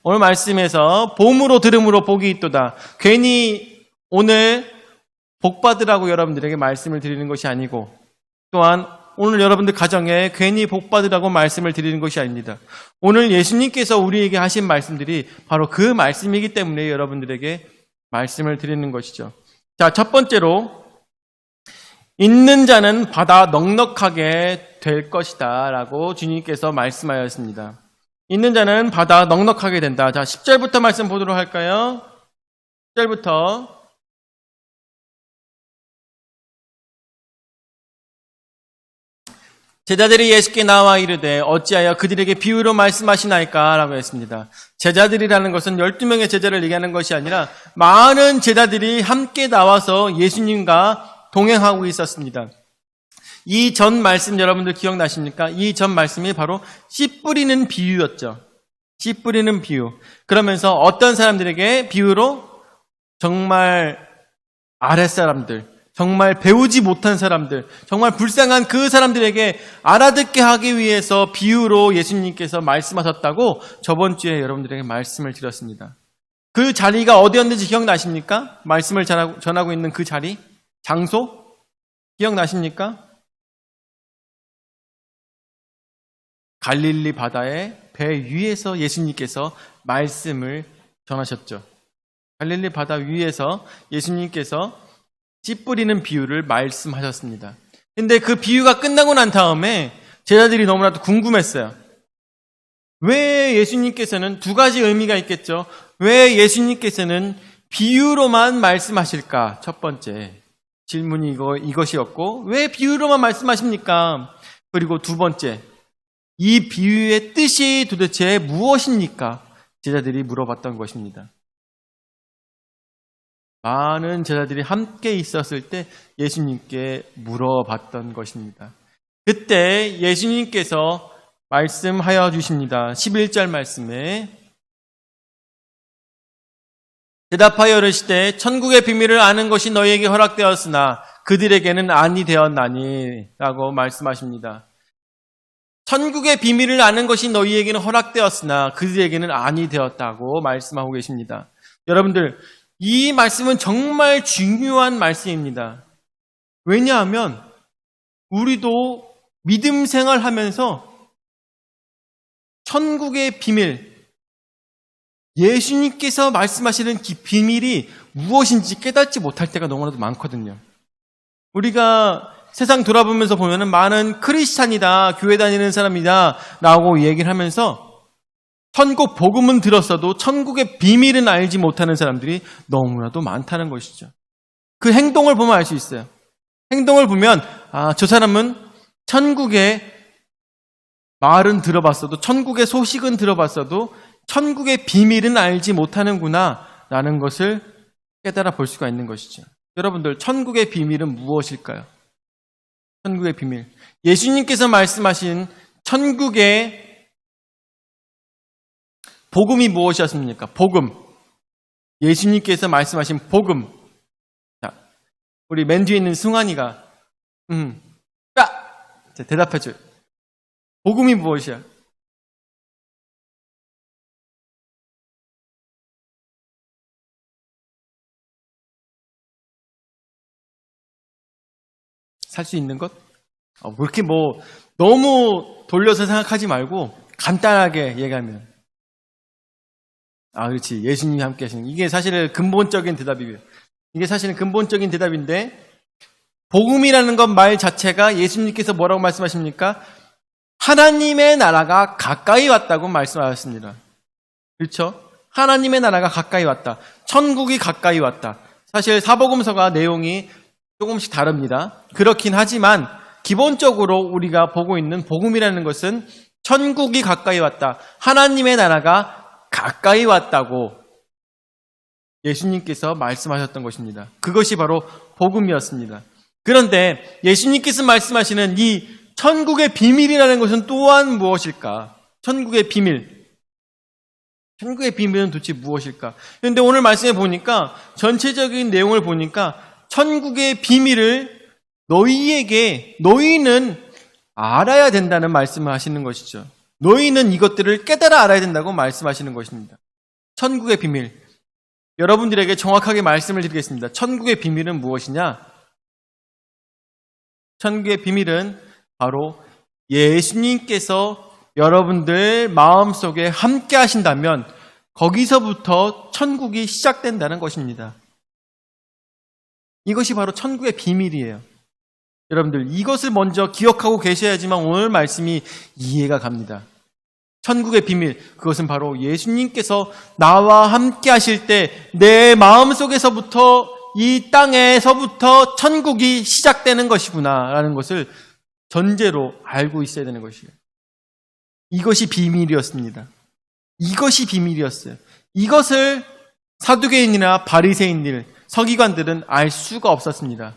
오늘 말씀에서 봄으로 들음으로 복이 있도다. 괜히 오늘 복 받으라고 여러분들에게 말씀을 드리는 것이 아니고, 또한 오늘 여러분들 가정에 괜히 복 받으라고 말씀을 드리는 것이 아닙니다. 오늘 예수님께서 우리에게 하신 말씀들이 바로 그 말씀이기 때문에 여러분들에게 말씀을 드리는 것이죠. 자, 첫 번째로 있는 자는 받아 넉넉하게 될 것이다 라고 주님께서 말씀하였습니다. 있는 자는 받아 넉넉하게 된다. 자, 10절부터 말씀 보도록 할까요? 10절부터 제자들이 예수께 나와 이르되 어찌하여 그들에게 비유로 말씀하시나이까 라고 했습니다. 제자들이라는 것은 12명의 제자를 얘기하는 것이 아니라 많은 제자들이 함께 나와서 예수님과 동행하고 있었습니다. 이 전 말씀 여러분들 기억나십니까? 이 전 말씀이 바로 씨 뿌리는 비유였죠. 씨 뿌리는 비유. 그러면서 어떤 사람들에게 비유로 정말 아랫사람들, 정말 배우지 못한 사람들, 정말 불쌍한 그 사람들에게 알아듣게 하기 위해서 비유로 예수님께서 말씀하셨다고 저번 주에 여러분들에게 말씀을 드렸습니다. 그 자리가 어디였는지 기억나십니까? 말씀을 전하고 있는 그 자리, 장소 기억나십니까? 갈릴리 바다의 배 위에서 예수님께서 말씀을 전하셨죠. 갈릴리 바다 위에서 예수님께서 씨 뿌리는 비유를 말씀하셨습니다. 근데 그 비유가 끝나고 난 다음에 제자들이 너무나도 궁금했어요. 왜 예수님께서는 두 가지 의미가 있겠죠. 왜 예수님께서는 비유로만 말씀하실까? 첫 번째 질문이 이것이었고, 왜 비유로만 말씀하십니까? 그리고 두 번째, 이 비유의 뜻이 도대체 무엇입니까? 제자들이 물어봤던 것입니다. 많은 제자들이 함께 있었을 때 예수님께 물어봤던 것입니다. 그때 예수님께서 말씀하여 주십니다. 11절 말씀에 대답하여 이르시되 천국의 비밀을 아는 것이 너희에게 허락되었으나 그들에게는 아니 되었나니 라고 말씀하십니다. 천국의 비밀을 아는 것이 너희에게는 허락되었으나 그들에게는 아니 되었다고 말씀하고 계십니다. 여러분들, 이 말씀은 정말 중요한 말씀입니다. 왜냐하면 우리도 믿음 생활하면서 천국의 비밀, 예수님께서 말씀하시는 비밀이 무엇인지 깨닫지 못할 때가 너무나도 많거든요. 우리가 세상 돌아보면서 보면은 많은 크리스찬이다, 교회 다니는 사람이다 라고 얘기를 하면서 천국 복음은 들었어도 천국의 비밀은 알지 못하는 사람들이 너무나도 많다는 것이죠. 그 행동을 보면 알 수 있어요. 행동을 보면 저 사람은 천국의 말은 들어봤어도, 천국의 소식은 들어봤어도 천국의 비밀은 알지 못하는구나 라는 것을 깨달아 볼 수가 있는 것이죠. 여러분들, 천국의 비밀은 무엇일까요? 천국의 비밀, 예수님께서 말씀하신 천국의 복음이 무엇이었습니까? 복음, 예수님께서 말씀하신 복음. 자, 우리 맨 뒤에 있는 승환이가 자, 대답해줘요. 복음이 무엇이야? 살 수 있는 것? 그렇게 너무 돌려서 생각하지 말고 간단하게 얘기하면, 그렇지, 예수님이 함께 하시는, 이게 사실은 근본적인 대답이에요. 이게 사실은 근본적인 대답인데, 복음이라는 것 말 자체가 예수님께서 뭐라고 말씀하십니까? 하나님의 나라가 가까이 왔다고 말씀하셨습니다. 그렇죠? 하나님의 나라가 가까이 왔다. 천국이 가까이 왔다. 사실 사복음서가 내용이 조금씩 다릅니다. 그렇긴 하지만 기본적으로 우리가 보고 있는 복음이라는 것은 천국이 가까이 왔다, 하나님의 나라가 가까이 왔다고 예수님께서 말씀하셨던 것입니다. 그것이 바로 복음이었습니다. 그런데 예수님께서 말씀하시는 이 천국의 비밀이라는 것은 또한 무엇일까? 천국의 비밀. 천국의 비밀은 도대체 무엇일까? 그런데 오늘 말씀에 보니까, 전체적인 내용을 보니까 천국의 비밀을 너희는 알아야 된다는 말씀을 하시는 것이죠. 너희는 이것들을 깨달아 알아야 된다고 말씀하시는 것입니다. 천국의 비밀. 여러분들에게 정확하게 말씀을 드리겠습니다. 천국의 비밀은 무엇이냐? 천국의 비밀은 바로 예수님께서 여러분들 마음속에 함께 하신다면 거기서부터 천국이 시작된다는 것입니다. 이것이 바로 천국의 비밀이에요. 여러분들 이것을 먼저 기억하고 계셔야지만 오늘 말씀이 이해가 갑니다. 천국의 비밀, 그것은 바로 예수님께서 나와 함께 하실 때 내 마음속에서부터 이 땅에서부터 천국이 시작되는 것이구나 라는 것을 전제로 알고 있어야 되는 것이에요. 이것이 비밀이었습니다. 이것이 비밀이었어요. 이것을 사두개인이나 바리새인들, 서기관들은 알 수가 없었습니다.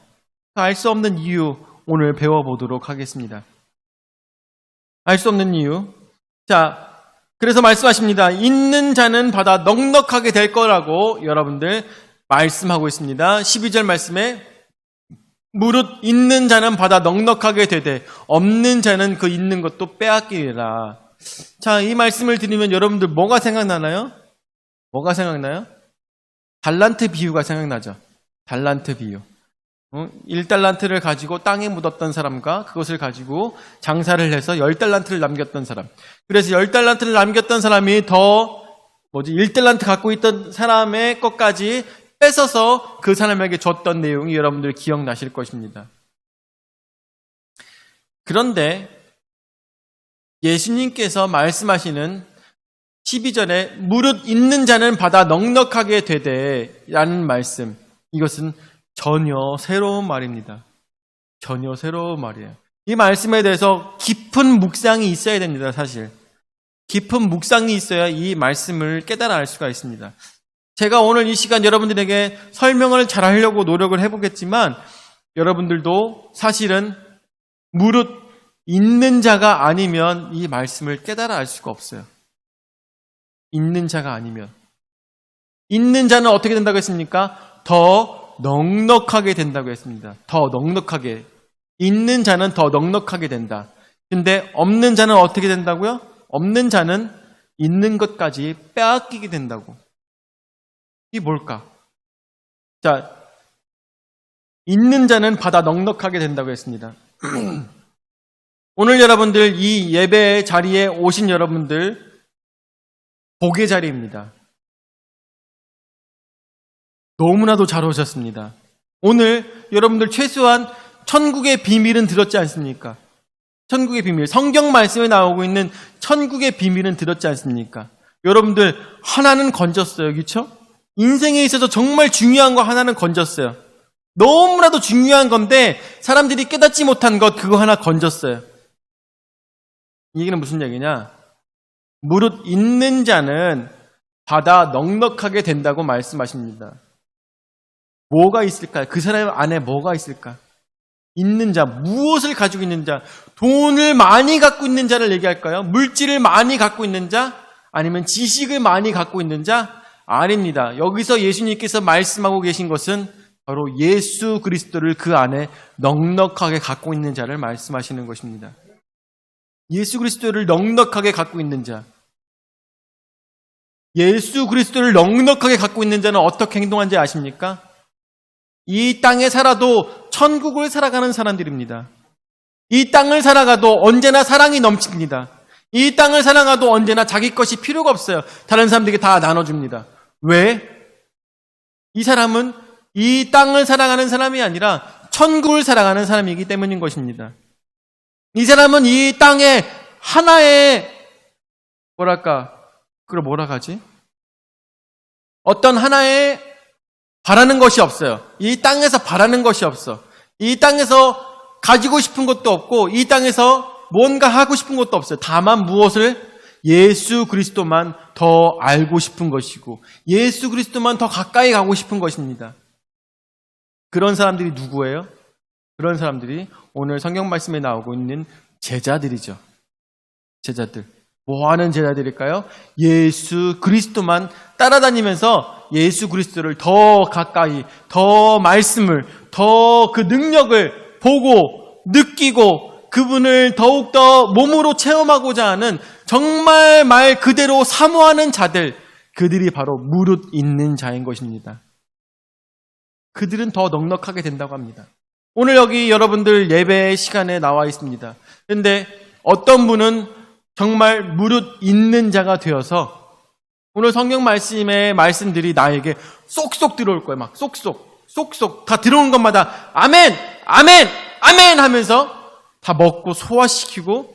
알 수 없는 이유 오늘 배워보도록 하겠습니다. 알 수 없는 이유. 자, 그래서 말씀하십니다. 있는 자는 받아 넉넉하게 될 거라고 여러분들 말씀하고 있습니다. 12절 말씀에 무릇 있는 자는 받아 넉넉하게 되되 없는 자는 그 있는 것도 빼앗기리라. 자, 이 말씀을 드리면 여러분들 뭐가 생각나나요? 뭐가 생각나요? 달란트 비유가 생각나죠. 달란트 비유. 1달란트를 가지고 땅에 묻었던 사람과 그것을 가지고 장사를 해서 10달란트를 남겼던 사람. 그래서 10달란트를 남겼던 사람이 1달란트 갖고 있던 사람의 것까지 뺏어서 그 사람에게 줬던 내용이 여러분들 기억나실 것입니다. 그런데 예수님께서 말씀하시는 12절에 무릇 있는 자는 받아 넉넉하게 되되 라는 말씀, 이것은 전혀 새로운 말입니다. 전혀 새로운 말이에요. 이 말씀에 대해서 깊은 묵상이 있어야 됩니다. 사실 깊은 묵상이 있어야 이 말씀을 깨달아 알 수가 있습니다. 제가 오늘 이 시간 여러분들에게 설명을 잘 하려고 노력을 해보겠지만 여러분들도 사실은 무릇 있는 자가 아니면 이 말씀을 깨달아 알 수가 없어요. 있는 자가 아니면. 있는 자는 어떻게 된다고 했습니까? 더 넉넉하게 된다고 했습니다. 더 넉넉하게. 있는 자는 더 넉넉하게 된다. 근데 없는 자는 어떻게 된다고요? 없는 자는 있는 것까지 빼앗기게 된다고. 이게 뭘까? 자, 있는 자는 받아 넉넉하게 된다고 했습니다. 오늘 여러분들 이 예배 자리에 오신 여러분들 복의 자리입니다. 너무나도 잘 오셨습니다. 오늘 여러분들 최소한 천국의 비밀은 들었지 않습니까? 천국의 비밀, 성경 말씀에 나오고 있는 천국의 비밀은 들었지 않습니까? 여러분들 하나는 건졌어요. 그렇죠? 인생에 있어서 정말 중요한 거 하나는 건졌어요. 너무나도 중요한 건데 사람들이 깨닫지 못한 것 그거 하나 건졌어요. 이 얘기는 무슨 얘기냐? 무릇 있는 자는 받아 넉넉하게 된다고 말씀하십니다. 뭐가 있을까요? 그 사람 안에 뭐가 있을까? 있는 자, 무엇을 가지고 있는 자? 돈을 많이 갖고 있는 자를 얘기할까요? 물질을 많이 갖고 있는 자? 아니면 지식을 많이 갖고 있는 자? 아닙니다. 여기서 예수님께서 말씀하고 계신 것은 바로 예수 그리스도를 그 안에 넉넉하게 갖고 있는 자를 말씀하시는 것입니다. 예수 그리스도를 넉넉하게 갖고 있는 자. 예수 그리스도를 넉넉하게 갖고 있는 자는 어떻게 행동하는지 아십니까? 이 땅에 살아도 천국을 살아가는 사람들입니다. 이 땅을 살아가도 언제나 사랑이 넘칩니다. 이 땅을 살아가도 언제나 자기 것이 필요가 없어요. 다른 사람들에게 다 나눠줍니다. 왜? 이 사람은 이 땅을 살아가는 사람이 아니라 천국을 살아가는 사람이기 때문인 것입니다. 이 사람은 이 땅에 하나의 그걸 뭐라 하지? 어떤 하나의 바라는 것이 없어요. 이 땅에서 바라는 것이 없어. 이 땅에서 가지고 싶은 것도 없고 이 땅에서 뭔가 하고 싶은 것도 없어요. 다만 무엇을? 예수 그리스도만 더 알고 싶은 것이고 예수 그리스도만 더 가까이 가고 싶은 것입니다. 그런 사람들이 누구예요? 그런 사람들이 오늘 성경 말씀에 나오고 있는 제자들이죠. 제자들. 뭐 하는 제자들일까요? 예수 그리스도만 따라다니면서 예수 그리스도를 더 가까이, 더 말씀을, 더 그 능력을 보고 느끼고 그분을 더욱더 몸으로 체험하고자 하는 정말 말 그대로 사모하는 자들, 그들이 바로 무릇 있는 자인 것입니다. 그들은 더 넉넉하게 된다고 합니다. 오늘 여기 여러분들 예배 시간에 나와 있습니다. 그런데 어떤 분은 정말 무릇 있는 자가 되어서 오늘 성경 말씀의 말씀들이 나에게 쏙쏙 들어올 거예요. 막 쏙쏙 다 들어오는 것마다 아멘, 아멘, 아멘 하면서 다 먹고 소화시키고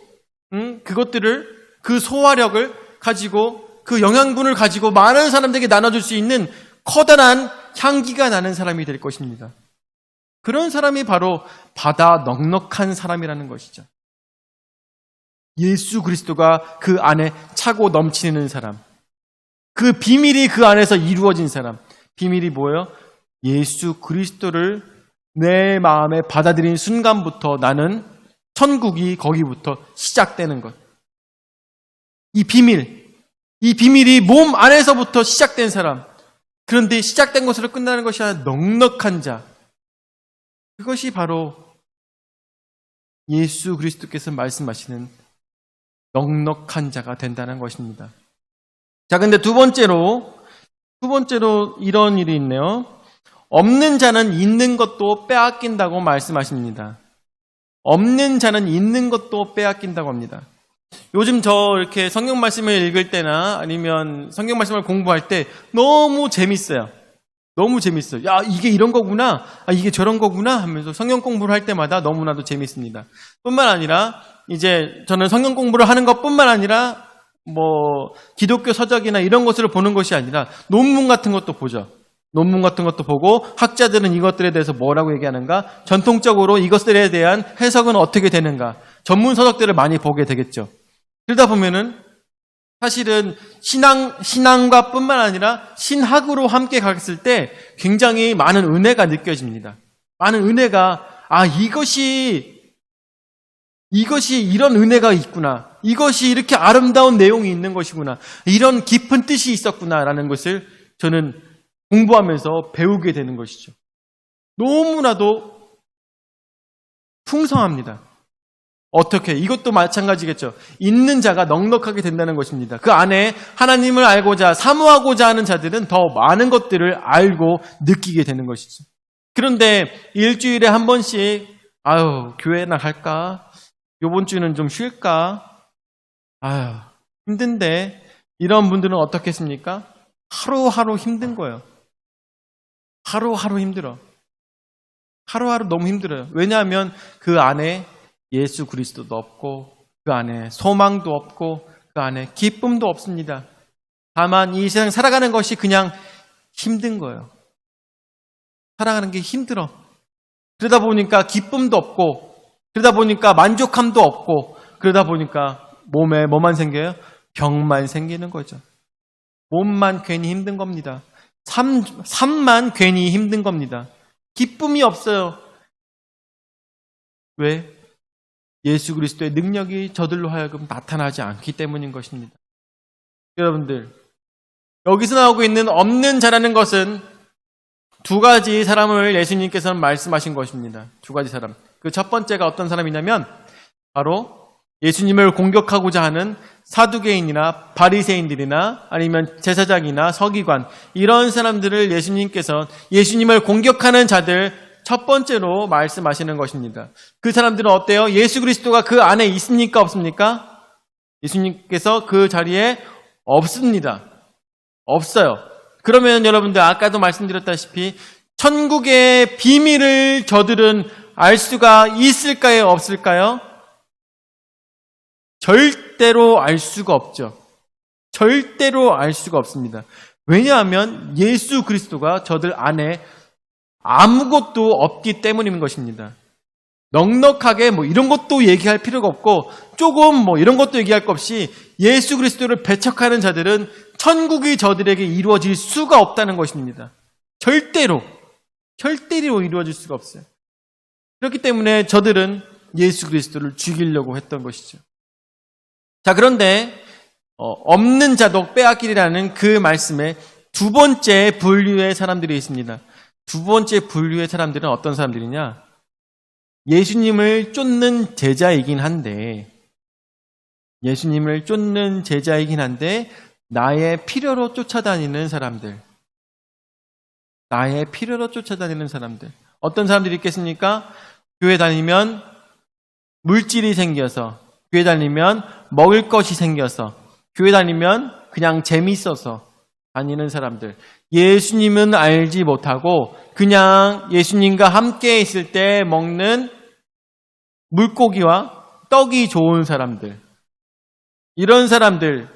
그것들을 그 소화력을 가지고 그 영양분을 가지고 많은 사람들에게 나눠줄 수 있는 커다란 향기가 나는 사람이 될 것입니다. 그런 사람이 바로 받아 넉넉한 사람이라는 것이죠. 예수 그리스도가 그 안에 차고 넘치는 사람. 그 비밀이 그 안에서 이루어진 사람. 비밀이 뭐예요? 예수 그리스도를 내 마음에 받아들인 순간부터 나는 천국이 거기부터 시작되는 것. 이 비밀이 몸 안에서부터 시작된 사람. 그런데 시작된 것으로 끝나는 것이 아니라 넉넉한 자. 그것이 바로 예수 그리스도께서 말씀하시는 넉넉한 자가 된다는 것입니다. 자, 근데 두 번째로 이런 일이 있네요. 없는 자는 있는 것도 빼앗긴다고 말씀하십니다. 없는 자는 있는 것도 빼앗긴다고 합니다. 요즘 저 이렇게 성경 말씀을 읽을 때나 아니면 성경 말씀을 공부할 때 너무 재밌어요. 너무 재밌어요. 야, 이게 이런 거구나. 아, 이게 저런 거구나 하면서 성경 공부를 할 때마다 너무나도 재밌습니다. 뿐만 아니라 이제 저는 성경 공부를 하는 것뿐만 아니라 뭐 기독교 서적이나 이런 것을 보는 것이 아니라 논문 같은 것도 보죠. 논문 같은 것도 보고 학자들은 이것들에 대해서 뭐라고 얘기하는가? 전통적으로 이것들에 대한 해석은 어떻게 되는가? 전문 서적들을 많이 보게 되겠죠. 그러다 보면은 사실은 신앙과 뿐만 아니라 신학으로 함께 갔을 때 굉장히 많은 은혜가 느껴집니다. 많은 은혜가, 아, 이것이 이런 은혜가 있구나. 이것이 이렇게 아름다운 내용이 있는 것이구나. 이런 깊은 뜻이 있었구나라는 것을 저는 공부하면서 배우게 되는 것이죠. 너무나도 풍성합니다. 어떻게? 이것도 마찬가지겠죠. 있는 자가 넉넉하게 된다는 것입니다. 그 안에 하나님을 알고자 사모하고자 하는 자들은 더 많은 것들을 알고 느끼게 되는 것이죠. 그런데 일주일에 한 번씩 교회나 갈까? 요번 주는 좀 쉴까? 힘든데 이런 분들은 어떻겠습니까? 하루하루 힘든 거예요. 하루하루 힘들어. 하루하루 너무 힘들어요. 왜냐하면 그 안에 예수 그리스도도 없고 그 안에 소망도 없고 그 안에 기쁨도 없습니다. 다만 이 세상 살아가는 것이 그냥 힘든 거예요. 살아가는 게 힘들어. 그러다 보니까 기쁨도 없고 그러다 보니까 만족함도 없고 그러다 보니까 몸에 뭐만 생겨요? 병만 생기는 거죠. 몸만 괜히 힘든 겁니다. 삶만 괜히 힘든 겁니다. 기쁨이 없어요. 왜? 예수 그리스도의 능력이 저들로 하여금 나타나지 않기 때문인 것입니다. 여러분들, 여기서 나오고 있는 없는 자라는 것은 두 가지 사람을 예수님께서는 말씀하신 것입니다. 두 가지 사람. 그 첫 번째가 어떤 사람이냐면 바로 예수님을 공격하고자 하는 사두개인이나 바리새인들이나 아니면 제사장이나 서기관 이런 사람들을 예수님께서 예수님을 공격하는 자들 첫 번째로 말씀하시는 것입니다. 그 사람들은 어때요? 예수 그리스도가 그 안에 있습니까? 없습니까? 예수님께서 그 자리에 없습니다. 없어요. 그러면 여러분들 아까도 말씀드렸다시피 천국의 비밀을 저들은 알 수가 있을까요? 없을까요? 절대로 알 수가 없죠. 절대로 알 수가 없습니다. 왜냐하면 예수 그리스도가 저들 안에 아무것도 없기 때문인 것입니다. 넉넉하게 이런 것도 얘기할 필요가 없고 조금 이런 것도 얘기할 것 없이 예수 그리스도를 배척하는 자들은 천국이 저들에게 이루어질 수가 없다는 것입니다. 절대로 이루어질 수가 없어요. 그렇기 때문에 저들은 예수 그리스도를 죽이려고 했던 것이죠. 자, 그런데 없는 자도 빼앗기리라는 그 말씀에 두 번째 분류의 사람들이 있습니다. 두 번째 분류의 사람들은 어떤 사람들이냐? 예수님을 쫓는 제자이긴 한데 예수님을 쫓는 제자이긴 한데 나의 필요로 쫓아다니는 사람들. 나의 필요로 쫓아다니는 사람들. 어떤 사람들이 있겠습니까? 교회 다니면 물질이 생겨서, 교회 다니면 먹을 것이 생겨서, 교회 다니면 그냥 재밌어서 다니는 사람들. 예수님은 알지 못하고 그냥 예수님과 함께 있을 때 먹는 물고기와 떡이 좋은 사람들. 이런 사람들,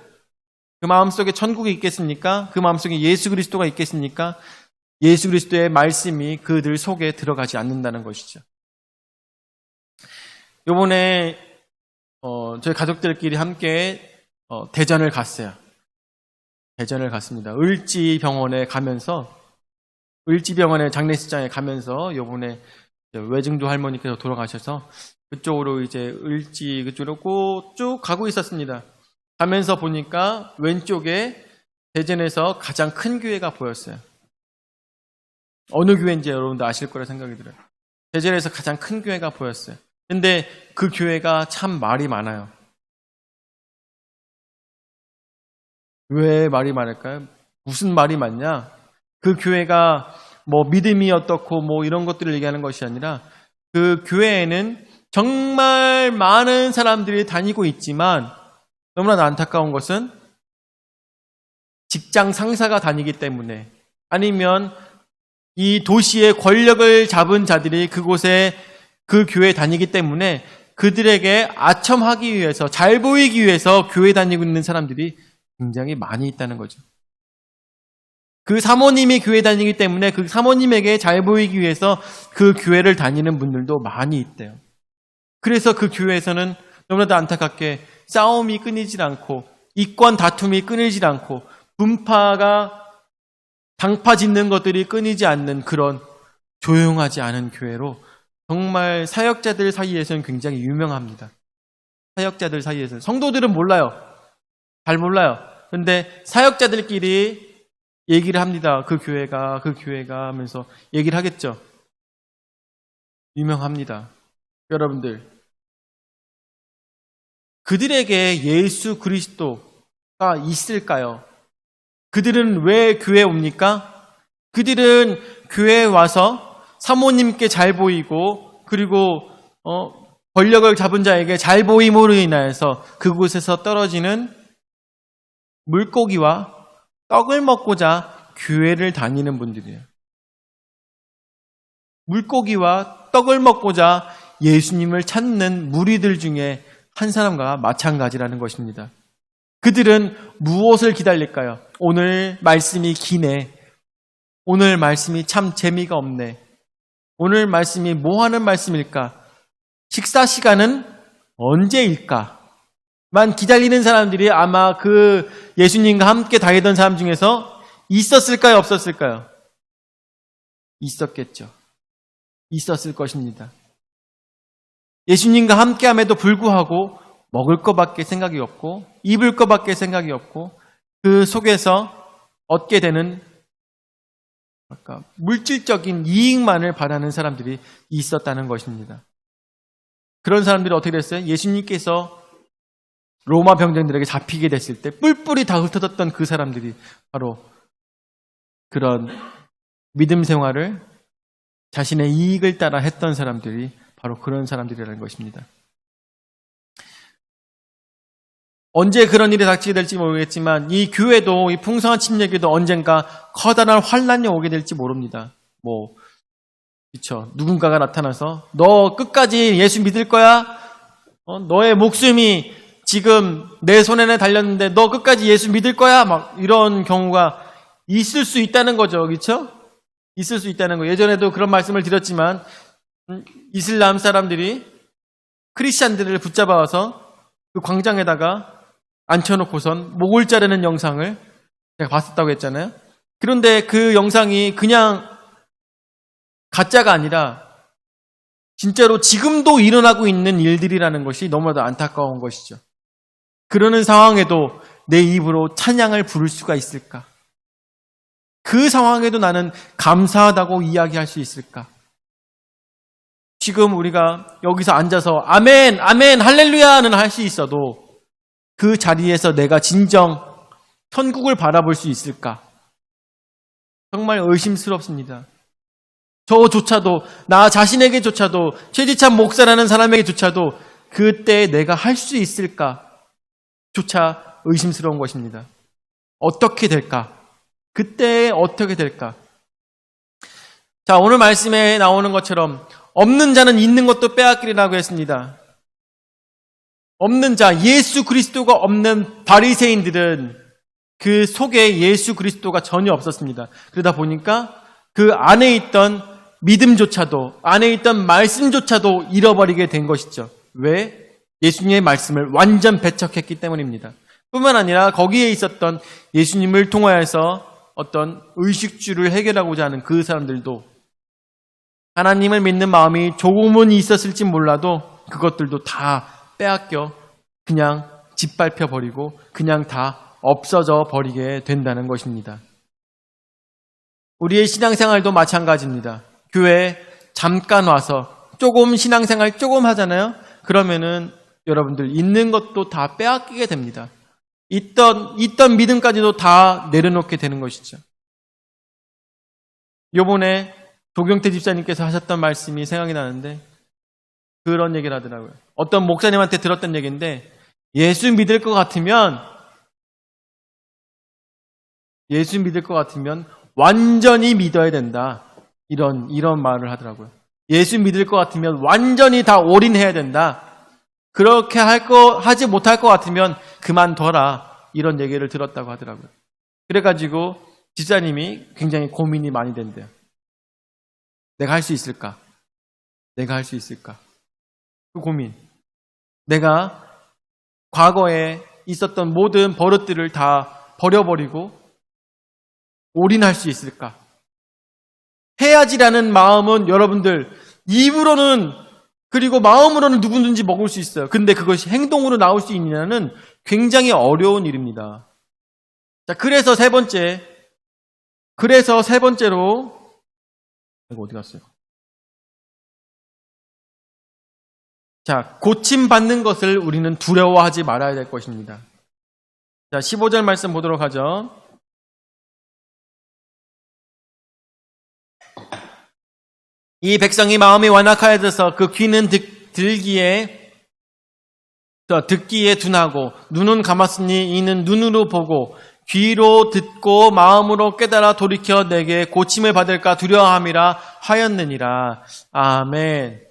그 마음속에 천국이 있겠습니까? 그 마음속에 예수 그리스도가 있겠습니까? 예수 그리스도의 말씀이 그들 속에 들어가지 않는다는 것이죠. 요번에 저희 가족들끼리 함께 대전을 갔어요. 대전을 갔습니다. 을지병원에 가면서, 을지병원의 장례식장에 가면서 요번에 외증도 할머니께서 돌아가셔서 그쪽으로 이제 을지 그쪽으로 쭉 가고 있었습니다. 가면서 보니까 왼쪽에 대전에서 가장 큰 교회가 보였어요. 어느 교회인지 여러분도 아실 거라 생각이 들어요. 대전에서 가장 큰 교회가 보였어요. 근데 그 교회가 참 말이 많아요. 왜 말이 많을까요? 무슨 말이 많냐? 그 교회가 뭐 믿음이 어떻고 뭐 이런 것들을 얘기하는 것이 아니라 그 교회에는 정말 많은 사람들이 다니고 있지만 너무나 안타까운 것은 직장 상사가 다니기 때문에 아니면 이 도시의 권력을 잡은 자들이 그곳에 그 교회에 다니기 때문에 그들에게 아첨하기 위해서 잘 보이기 위해서 교회 다니고 있는 사람들이 굉장히 많이 있다는 거죠. 그 사모님이 교회 다니기 때문에 그 사모님에게 잘 보이기 위해서 그 교회를 다니는 분들도 많이 있대요. 그래서 그 교회에서는 너무나도 안타깝게 싸움이 끊이질 않고 이권 다툼이 끊이질 않고 분파가 당파 짓는 것들이 끊이지 않는 그런 조용하지 않은 교회로 정말 사역자들 사이에서는 굉장히 유명합니다. 사역자들 사이에서는. 성도들은 몰라요. 잘 몰라요. 그런데 사역자들끼리 얘기를 합니다. 그 교회가 하면서 얘기를 하겠죠. 유명합니다. 여러분들, 그들에게 예수 그리스도가 있을까요? 그들은 왜 교회에 옵니까? 그들은 교회에 와서 사모님께 잘 보이고 그리고 권력을 잡은 자에게 잘 보임으로 인하여서 그곳에서 떨어지는 물고기와 떡을 먹고자 교회를 다니는 분들이에요. 물고기와 떡을 먹고자 예수님을 찾는 무리들 중에 한 사람과 마찬가지라는 것입니다. 그들은 무엇을 기다릴까요? 오늘 말씀이 기네. 오늘 말씀이 참 재미가 없네. 오늘 말씀이 뭐 하는 말씀일까? 식사 시간은 언제일까? 만 기다리는 사람들이 아마 그 예수님과 함께 다니던 사람 중에서 있었을까요? 없었을까요? 있었겠죠. 있었을 것입니다. 예수님과 함께함에도 불구하고 먹을 것밖에 생각이 없고 입을 것밖에 생각이 없고 그 속에서 얻게 되는 물질적인 이익만을 바라는 사람들이 있었다는 것입니다. 그런 사람들이 어떻게 됐어요? 예수님께서 로마 병정들에게 잡히게 됐을 때 뿔뿔이 다 흩어졌던 그 사람들이 바로 그런 믿음 생활을 자신의 이익을 따라 했던 사람들이 바로 그런 사람들이라는 것입니다. 언제 그런 일이 닥치게 될지 모르겠지만 이 교회도 이 풍성한 침례교도 언젠가 커다란 환란이 오게 될지 모릅니다. 그렇죠. 누군가가 나타나서 너 끝까지 예수 믿을 거야? 너의 목숨이 지금 내 손에 달렸는데 너 끝까지 예수 믿을 거야? 막 이런 경우가 있을 수 있다는 거죠. 그렇죠? 있을 수 있다는 거. 예전에도 그런 말씀을 드렸지만 이슬람 사람들이 크리스찬들을 붙잡아와서 그 광장에다가 앉혀놓고선 목을 자르는 영상을 제가 봤었다고 했잖아요. 그런데 그 영상이 그냥 가짜가 아니라 진짜로 지금도 일어나고 있는 일들이라는 것이 너무나도 안타까운 것이죠. 그러는 상황에도 내 입으로 찬양을 부를 수가 있을까? 그 상황에도 나는 감사하다고 이야기할 수 있을까? 지금 우리가 여기서 앉아서 아멘, 아멘, 할렐루야는 할 수 있어도 그 자리에서 내가 진정 천국을 바라볼 수 있을까? 정말 의심스럽습니다. 저조차도, 나 자신에게조차도, 최지찬 목사라는 사람에게조차도 그때 내가 할 수 있을까? 조차 의심스러운 것입니다. 어떻게 될까? 그때 어떻게 될까? 자, 오늘 말씀에 나오는 것처럼 없는 자는 있는 것도 빼앗기리라고 했습니다. 없는 자, 예수 그리스도가 없는 바리새인들은 그 속에 예수 그리스도가 전혀 없었습니다. 그러다 보니까 그 안에 있던 믿음조차도, 안에 있던 말씀조차도 잃어버리게 된 것이죠. 왜? 예수님의 말씀을 완전 배척했기 때문입니다. 뿐만 아니라 거기에 있었던 예수님을 통하여서 어떤 의식주를 해결하고자 하는 그 사람들도 하나님을 믿는 마음이 조금은 있었을지 몰라도 그것들도 다 빼앗겨 그냥 짓밟혀 버리고 그냥 다 없어져 버리게 된다는 것입니다. 우리의 신앙생활도 마찬가지입니다. 교회에 잠깐 와서 조금 신앙생활 조금 하잖아요. 그러면은 여러분들 있는 것도 다 빼앗기게 됩니다. 있던 믿음까지도 다 내려놓게 되는 것이죠. 요번에 조경태 집사님께서 하셨던 말씀이 생각이 나는데 그런 얘기를 하더라고요. 어떤 목사님한테 들었던 얘기인데 예수 믿을 것 같으면 완전히 믿어야 된다. 이런 말을 하더라고요. 예수 믿을 것 같으면 완전히 다 올인해야 된다. 그렇게 하지 못할 것 같으면 그만둬라. 이런 얘기를 들었다고 하더라고요. 그래가지고 집사님이 굉장히 고민이 많이 된대요. 내가 할 수 있을까? 내가 할 수 있을까? 그 고민. 내가 과거에 있었던 모든 버릇들을 다 버려버리고 올인할 수 있을까? 해야지라는 마음은 여러분들 입으로는 그리고 마음으로는 누구든지 먹을 수 있어요. 근데 그것이 행동으로 나올 수 있느냐는 굉장히 어려운 일입니다. 자, 그래서 세 번째로 이거 어디 갔어요? 자, 고침받는 것을 우리는 두려워하지 말아야 될 것입니다. 자, 15절 말씀 보도록 하죠. 이 백성이 마음이 완악하여져서 그 귀는 듣기에 둔하고 눈은 감았으니 이는 눈으로 보고 귀로 듣고 마음으로 깨달아 돌이켜 내게 고침을 받을까 두려워함이라 하였느니라. 아멘.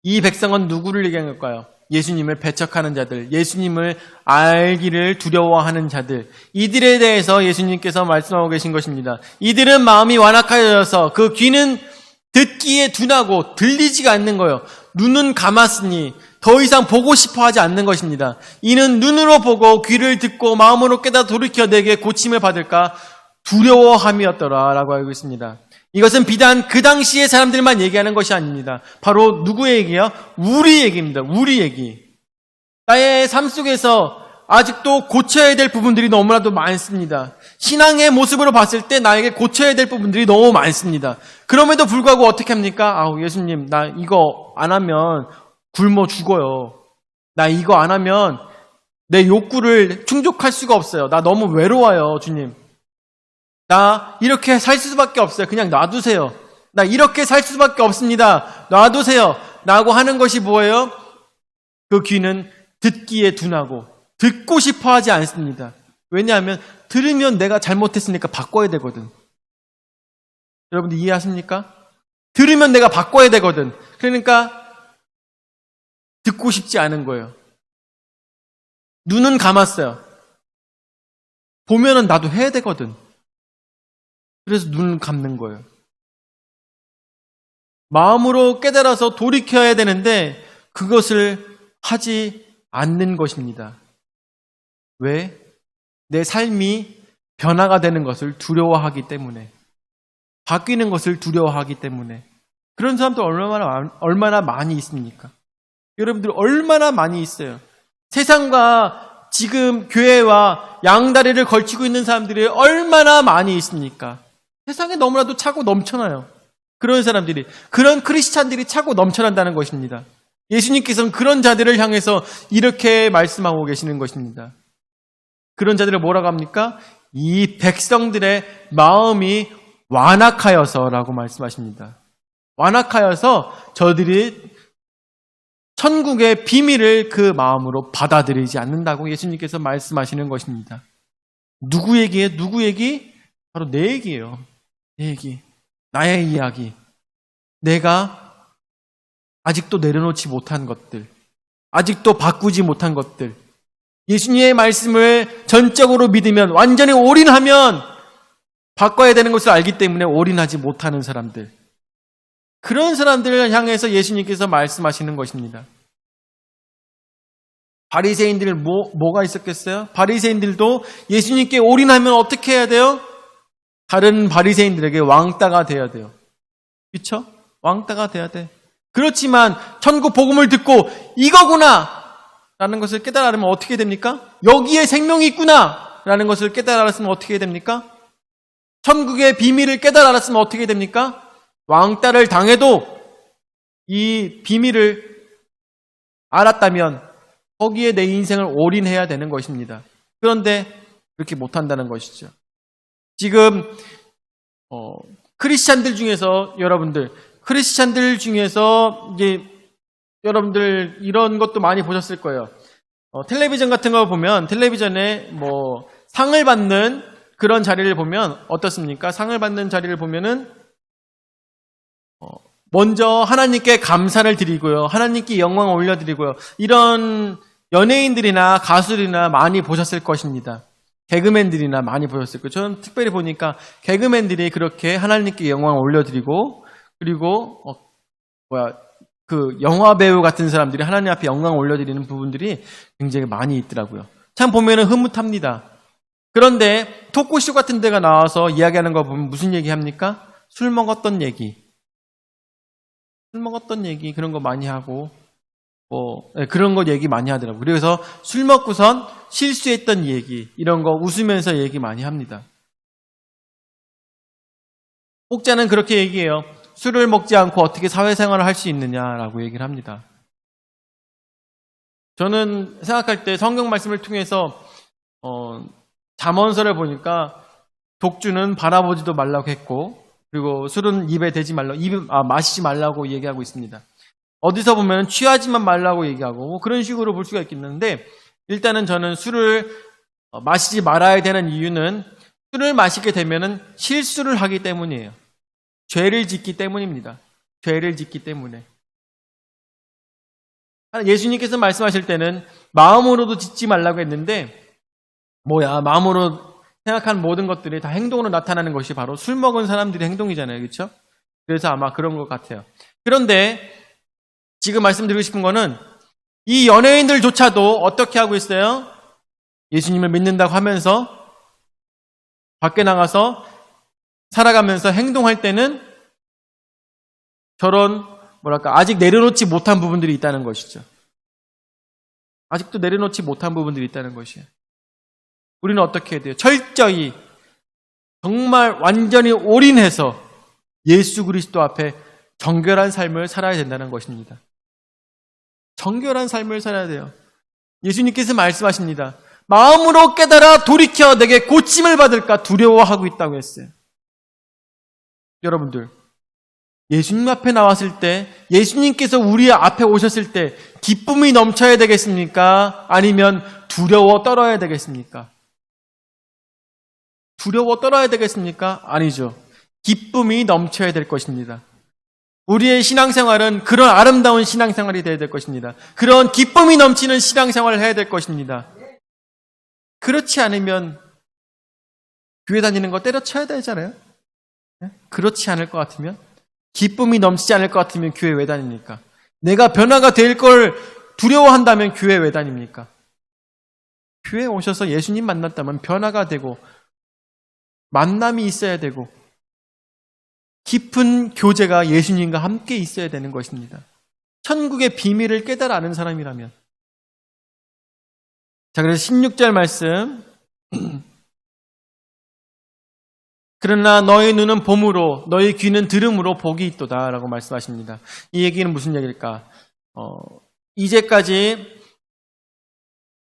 이 백성은 누구를 얘기한 걸까요? 예수님을 배척하는 자들, 예수님을 알기를 두려워하는 자들, 이들에 대해서 예수님께서 말씀하고 계신 것입니다. 이들은 마음이 완악하여져서 그 귀는 듣기에 둔하고 들리지가 않는 거예요. 눈은 감았으니 더 이상 보고 싶어 하지 않는 것입니다. 이는 눈으로 보고 귀를 듣고 마음으로 깨닫아 돌이켜 내게 고침을 받을까 두려워함이었더라 라고 알고 있습니다. 이것은 비단 그 당시의 사람들만 얘기하는 것이 아닙니다. 바로 누구의 얘기요? 우리 얘기입니다. 우리 얘기. 나의 삶 속에서 아직도 고쳐야 될 부분들이 너무나도 많습니다. 신앙의 모습으로 봤을 때 나에게 고쳐야 될 부분들이 너무 많습니다. 그럼에도 불구하고 어떻게 합니까? 예수님, 나 이거 안 하면 굶어 죽어요. 나 이거 안 하면 내 욕구를 충족할 수가 없어요. 나 너무 외로워요, 주님. 나 이렇게 살 수밖에 없어요. 그냥 놔두세요. 나 이렇게 살 수밖에 없습니다. 놔두세요. 라고 하는 것이 뭐예요? 그 귀는 듣기에 둔하고 듣고 싶어 하지 않습니다. 왜냐하면 들으면 내가 잘못했으니까 바꿔야 되거든. 여러분들 이해하십니까? 들으면 내가 바꿔야 되거든. 그러니까 듣고 싶지 않은 거예요. 눈은 감았어요. 보면은 나도 해야 되거든. 그래서 눈을 감는 거예요. 마음으로 깨달아서 돌이켜야 되는데 그것을 하지 않는 것입니다. 왜? 내 삶이 변화가 되는 것을 두려워하기 때문에, 바뀌는 것을 두려워하기 때문에. 그런 사람들 얼마나 많이 있습니까? 여러분들 얼마나 많이 있어요. 세상과 지금 교회와 양다리를 걸치고 있는 사람들이 얼마나 많이 있습니까? 세상에 너무나도 차고 넘쳐나요. 그런 사람들이, 그런 크리스찬들이 차고 넘쳐난다는 것입니다. 예수님께서는 그런 자들을 향해서 이렇게 말씀하고 계시는 것입니다. 그런 자들을 뭐라고 합니까? 이 백성들의 마음이 완악하여서라고 말씀하십니다. 완악하여서 저들이 천국의 비밀을 그 마음으로 받아들이지 않는다고 예수님께서 말씀하시는 것입니다. 누구 얘기예요? 누구 얘기? 바로 내 얘기예요. 내 얘기. 나의 이야기. 내가 아직도 내려놓지 못한 것들, 아직도 바꾸지 못한 것들, 예수님의 말씀을 전적으로 믿으면, 완전히 올인하면 바꿔야 되는 것을 알기 때문에 올인하지 못하는 사람들, 그런 사람들을 향해서 예수님께서 말씀하시는 것입니다. 바리새인들 뭐가 있었겠어요? 바리새인들도 예수님께 올인하면 어떻게 해야 돼요? 다른 바리새인들에게 왕따가 돼야 돼요. 그렇죠? 왕따가 돼야 돼. 그렇지만 천국 복음을 듣고 이거구나 라는 것을 깨달으면 어떻게 됩니까? 여기에 생명이 있구나 라는 것을 깨달았으면 어떻게 됩니까? 천국의 비밀을 깨달았으면 어떻게 됩니까? 왕따를 당해도 이 비밀을 알았다면 거기에 내 인생을 올인해야 되는 것입니다. 그런데 그렇게 못한다는 것이죠. 지금 크리스찬들 중에서 크리스찬들 중에서 이제 여러분들 이런 것도 많이 보셨을 거예요. 텔레비전 같은 거 보면 텔레비전에 뭐 상을 받는 그런 자리를 보면 어떻습니까? 상을 받는 자리를 보면은 먼저 하나님께 감사를 드리고요. 하나님께 영광을 올려드리고요. 이런 연예인들이나 가수들이나 많이 보셨을 것입니다. 개그맨들이나 많이 보셨을 거예요. 저는 특별히 보니까 개그맨들이 그렇게 하나님께 영광을 올려드리고, 그리고 그 영화 배우 같은 사람들이 하나님 앞에 영광을 올려드리는 부분들이 굉장히 많이 있더라고요. 참 보면은 흐뭇합니다. 그런데 토크쇼 같은 데가 나와서 이야기하는 거 보면 무슨 얘기 합니까? 술 먹었던 얘기, 그런 거 많이 하고, 그런 거 얘기 많이 하더라고요. 그래서 술 먹고선 실수했던 얘기, 이런 거 웃으면서 얘기 많이 합니다. 목자는 그렇게 얘기해요. 술을 먹지 않고 어떻게 사회생활을 할 수 있느냐라고 얘기를 합니다. 저는 생각할 때 성경 말씀을 통해서 잠언서를 보니까 독주는 바라보지도 말라고 했고, 그리고 술은 입에 대지 말라고, 마시지 말라고 얘기하고 있습니다. 어디서 보면 취하지만 말라고 얘기하고 뭐 그런 식으로 볼 수가 있겠는데, 일단은 저는 술을 마시지 말아야 되는 이유는 술을 마시게 되면은 실수를 하기 때문이에요. 죄를 짓기 때문입니다. 죄를 짓기 때문에. 예수님께서 말씀하실 때는 마음으로도 짓지 말라고 했는데, 마음으로 생각한 모든 것들이 다 행동으로 나타나는 것이 바로 술 먹은 사람들의 행동이잖아요. 그렇죠? 그래서 아마 그런 것 같아요. 그런데 지금 말씀드리고 싶은 거는 이 연예인들조차도 어떻게 하고 있어요? 예수님을 믿는다고 하면서 밖에 나가서 살아가면서 행동할 때는 저런 아직 내려놓지 못한 부분들이 있다는 것이죠. 아직도 내려놓지 못한 부분들이 있다는 것이에요. 우리는 어떻게 해야 돼요? 철저히 정말 완전히 올인해서 예수 그리스도 앞에 정결한 삶을 살아야 된다는 것입니다. 정결한 삶을 살아야 돼요. 예수님께서 말씀하십니다. 마음으로 깨달아 돌이켜 내게 고침을 받을까 두려워하고 있다고 했어요. 여러분들, 예수님 앞에 나왔을 때, 예수님께서 우리 앞에 오셨을 때 기쁨이 넘쳐야 되겠습니까? 아니면 두려워 떨어야 되겠습니까? 두려워 떨어야 되겠습니까? 아니죠. 기쁨이 넘쳐야 될 것입니다. 우리의 신앙생활은 그런 아름다운 신앙생활이 되어야 될 것입니다. 그런 기쁨이 넘치는 신앙생활을 해야 될 것입니다. 그렇지 않으면 교회 다니는 거 때려쳐야 되잖아요. 그렇지 않을 것 같으면, 기쁨이 넘치지 않을 것 같으면 교회 왜 다닙니까? 내가 변화가 될 걸 두려워한다면 교회 왜 다닙니까? 교회에 오셔서 예수님 만났다면 변화가 되고 만남이 있어야 되고 깊은 교제가 예수님과 함께 있어야 되는 것입니다. 천국의 비밀을 깨달아 아는 사람이라면. 자, 그래서 16절 말씀. 그러나 너희 눈은 봄으로 너희 귀는 들음으로 복이 있도다 라고 말씀하십니다. 이 얘기는 무슨 얘기일까? 이제까지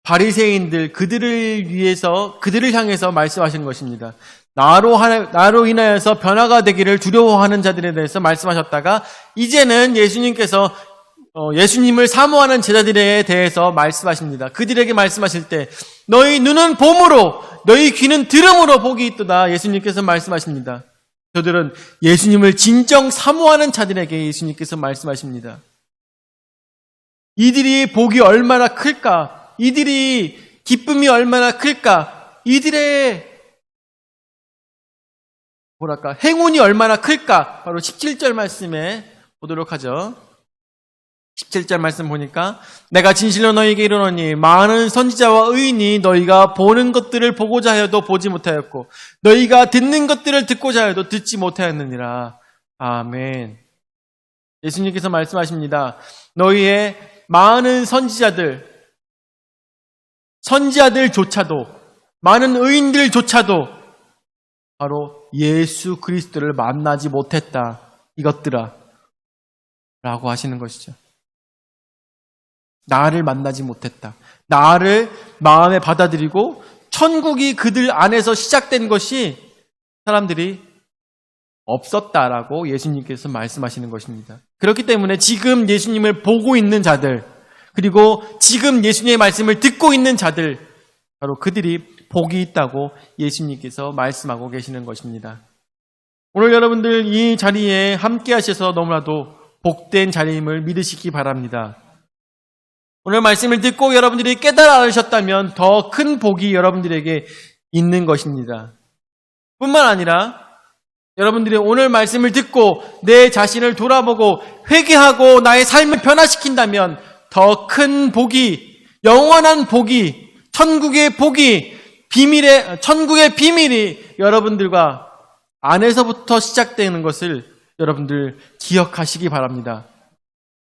바리새인들 그들을 향해서 말씀하신 것입니다. 나로 인하여서 변화가 되기를 두려워하는 자들에 대해서 말씀하셨다가 이제는 예수님께서 예수님을 사모하는 제자들에 대해서 말씀하십니다. 그들에게 말씀하실 때 너희 눈은 봄으로 너희 귀는 들음으로 복이 있도다. 예수님께서 말씀하십니다. 저들은 예수님을 진정 사모하는 자들에게 예수님께서 말씀하십니다. 이들이 복이 얼마나 클까? 이들이 기쁨이 얼마나 클까? 이들의 행운이 얼마나 클까? 바로 17절 말씀에 보도록 하죠. 17절 말씀 보니까 내가 진실로 너희에게 이르노니 많은 선지자와 의인이 너희가 보는 것들을 보고자 하여도 보지 못하였고 너희가 듣는 것들을 듣고자 하여도 듣지 못하였느니라. 아멘. 예수님께서 말씀하십니다. 너희의 많은 선지자들조차도 많은 의인들조차도 바로 예수 그리스도를 만나지 못했다. 이것들아 라고 하시는 것이죠. 나를 만나지 못했다. 나를 마음에 받아들이고 천국이 그들 안에서 시작된 것이 사람들이 없었다라고 예수님께서 말씀하시는 것입니다. 그렇기 때문에 지금 예수님을 보고 있는 자들, 그리고 지금 예수님의 말씀을 듣고 있는 자들, 바로 그들이 복이 있다고 예수님께서 말씀하고 계시는 것입니다. 오늘 여러분들 이 자리에 함께 하셔서 너무나도 복된 자리임을 믿으시기 바랍니다. 오늘 말씀을 듣고 여러분들이 깨달으셨다면 더 큰 복이 여러분들에게 있는 것입니다. 뿐만 아니라 여러분들이 오늘 말씀을 듣고 내 자신을 돌아보고 회개하고 나의 삶을 변화시킨다면 더 큰 복이, 영원한 복이, 천국의 비밀이 여러분들과 안에서부터 시작되는 것을 여러분들 기억하시기 바랍니다.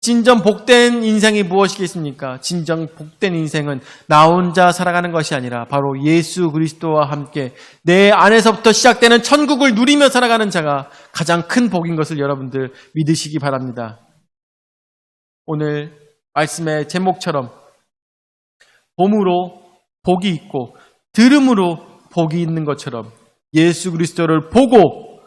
진정 복된 인생이 무엇이겠습니까? 진정 복된 인생은 나 혼자 살아가는 것이 아니라 바로 예수 그리스도와 함께 내 안에서부터 시작되는 천국을 누리며 살아가는 자가 가장 큰 복인 것을 여러분들 믿으시기 바랍니다. 오늘 말씀의 제목처럼 봄으로 복이 있고 들음으로 복이 있는 것처럼 예수 그리스도를 보고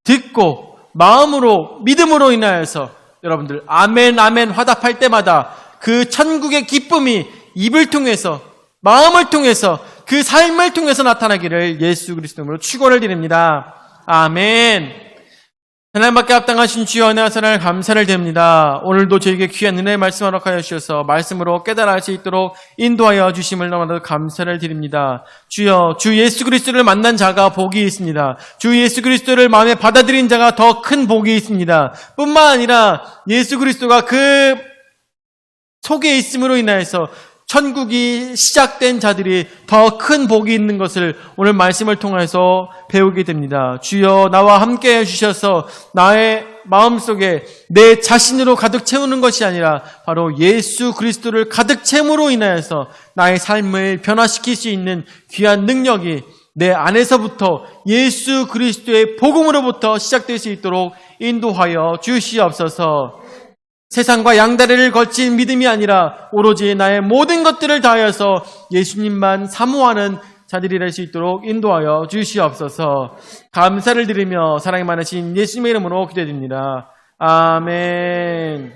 듣고 마음으로 믿음으로 인하여서 여러분들 아멘 아멘 화답할 때마다 그 천국의 기쁨이 입을 통해서 마음을 통해서 그 삶을 통해서 나타나기를 예수 그리스도로 축원을 드립니다. 아멘. 하나님밖에 합당하신 주여 은혜와 사랑을 감사를 드립니다. 오늘도 저에게 귀한 은혜의 말씀을 허락하여 주셔서 말씀으로 깨달아 할 수 있도록 인도하여 주심을 너무나도 감사를 드립니다. 주여, 주 예수 그리스도를 만난 자가 복이 있습니다. 주 예수 그리스도를 마음에 받아들인 자가 더 큰 복이 있습니다. 뿐만 아니라 예수 그리스도가 그 속에 있음으로 인하여서 천국이 시작된 자들이 더 큰 복이 있는 것을 오늘 말씀을 통해서 배우게 됩니다. 주여 나와 함께 해주셔서 나의 마음속에 내 자신으로 가득 채우는 것이 아니라 바로 예수 그리스도를 가득 채움으로 인하여서 나의 삶을 변화시킬 수 있는 귀한 능력이 내 안에서부터 예수 그리스도의 복음으로부터 시작될 수 있도록 인도하여 주시옵소서. 세상과 양다리를 거친 믿음이 아니라 오로지 나의 모든 것들을 다하여서 예수님만 사모하는 자들이 될 수 있도록 인도하여 주시옵소서. 감사를 드리며 사랑이 많으신 예수님의 이름으로 기도드립니다. 아멘.